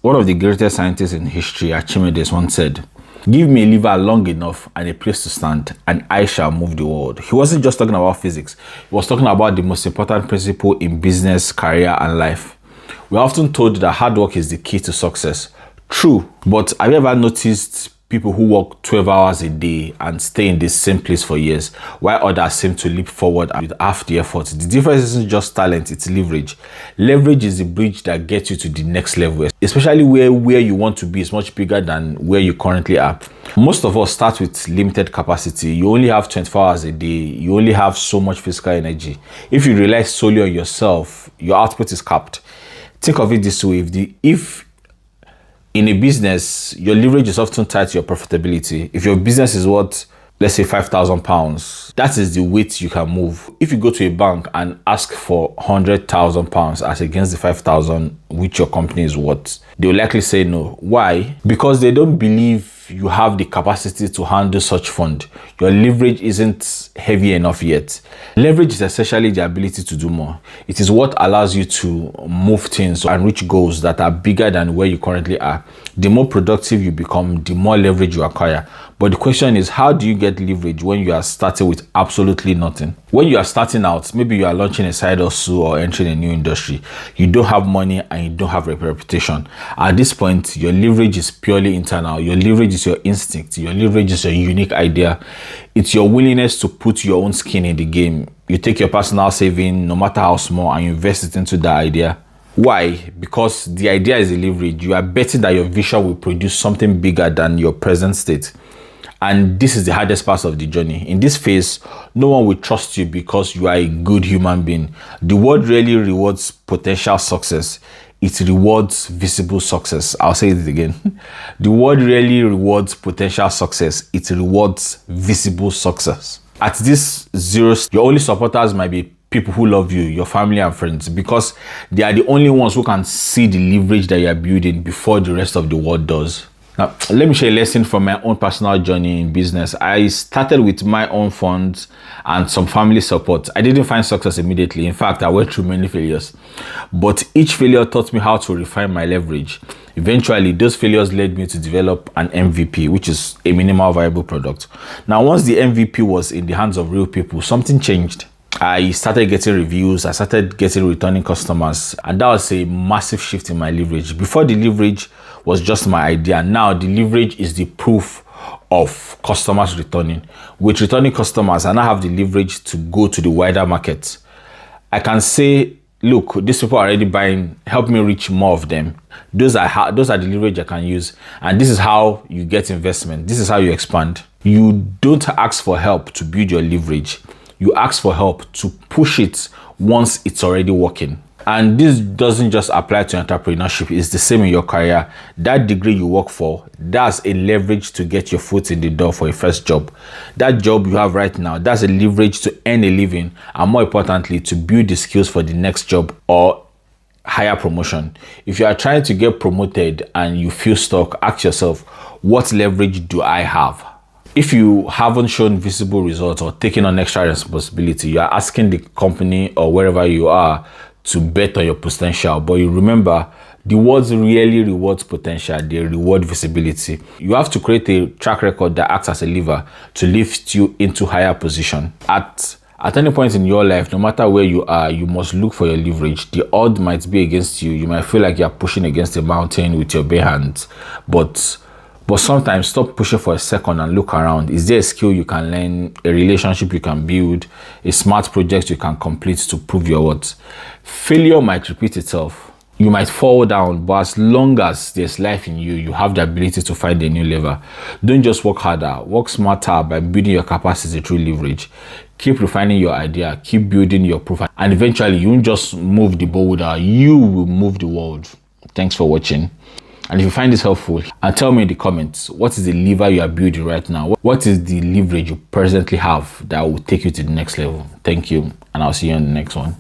One of the greatest scientists in history, Archimedes, once said, "Give me a lever long enough and a place to stand, and I shall move the world." He wasn't just talking about physics. He was talking about the most important principle in business, career, and life. We're often told that hard work is the key to success. True, but have you ever noticed people who work 12 hours a day and stay in the same place for years, while others seem to leap forward with half the effort? The difference isn't just talent, it's leverage. Leverage is the bridge that gets you to the next level, especially where you want to be is much bigger than where you currently are. Most of us start with limited capacity. You only have 24 hours a day. You only have so much physical energy. If you rely solely on yourself, your output is capped. Think of it this way: if in a business, your leverage is often tied to your profitability. If your business is worth, let's say, £5,000, that is the weight you can move. If you go to a bank and ask for £100,000 as against the 5,000 which your company is worth, they will likely say no. Why? Because they don't believe you have the capacity to handle such fund. Your leverage isn't heavy enough yet. Leverage is essentially the ability to do more. It is what allows you to move things and reach goals that are bigger than where you currently are. The more productive you become, the more leverage you acquire. But the question is, how do you get leverage when you are starting with absolutely nothing? When you are starting out, maybe you are launching a side hustle or entering a new industry. You don't have money and you don't have a reputation. At this point, your leverage is purely internal. Your leverage is your instinct. Your leverage is your unique idea. It's your willingness to put your own skin in the game. You take your personal saving, no matter how small, and you invest it into that idea. Why? Because the idea is a leverage. You are betting that your vision will produce something bigger than your present state. And this is the hardest part of the journey. In this phase, no one will trust you because you are a good human being. The world really rewards potential success. It rewards visible success. I'll say it again. The world really rewards potential success. It rewards visible success. At this zero, your only supporters might be people who love you, your family and friends, because they are the only ones who can see the leverage that you are building before the rest of the world does. Now, let me share a lesson from my own personal journey in business. I started with my own funds and some family support. I didn't find success immediately. In fact, I went through many failures. But each failure taught me how to refine my leverage. Eventually, those failures led me to develop an MVP, which is a minimal viable product. Now, once the MVP was in the hands of real people, something changed. I started getting reviews, I started getting returning customers, and that was a massive shift in my leverage. Before, the leverage was just my idea. Now the leverage is the proof of customers returning. With returning customers, I now have the leverage to go to the wider market. I can say, look, these people are already buying, help me reach more of them. Those are the leverage I can use. And this is how you get investment. This is how you expand. You don't ask for help to build your leverage. You ask for help to push it once it's already working. And this doesn't just apply to entrepreneurship. It's the same in your career. That degree you work for, that's a leverage to get your foot in the door for a first job. That job you have right now, that's a leverage to earn a living, and more importantly, to build the skills for the next job or higher promotion. If you are trying to get promoted and you feel stuck, ask yourself, what leverage do I have? If you haven't shown visible results or taken on extra responsibility, you are asking the company or wherever you are to bet on your potential. But you remember, the words really rewards potential. They reward visibility. You have to create a track record that acts as a lever to lift you into higher position. At any point in your life, no matter where you are, you must look for your leverage. The odds might be against you. You might feel like you're pushing against a mountain with your bare hands. But sometimes stop pushing for a second and look around. Is there a skill you can learn, a relationship you can build, a smart project you can complete to prove your worth? Failure might repeat itself. You might fall down, but as long as there's life in you, you have the ability to find a new lever. Don't just work harder, work smarter by building your capacity through leverage. Keep refining your idea, keep building your proof, and eventually you won't just move the boulder, you will move the world. Thanks for watching. And if you find this helpful, and tell me in the comments, what is the lever you are building right now? What is the leverage you presently have that will take you to the next level? Thank you, and I'll see you on the next one.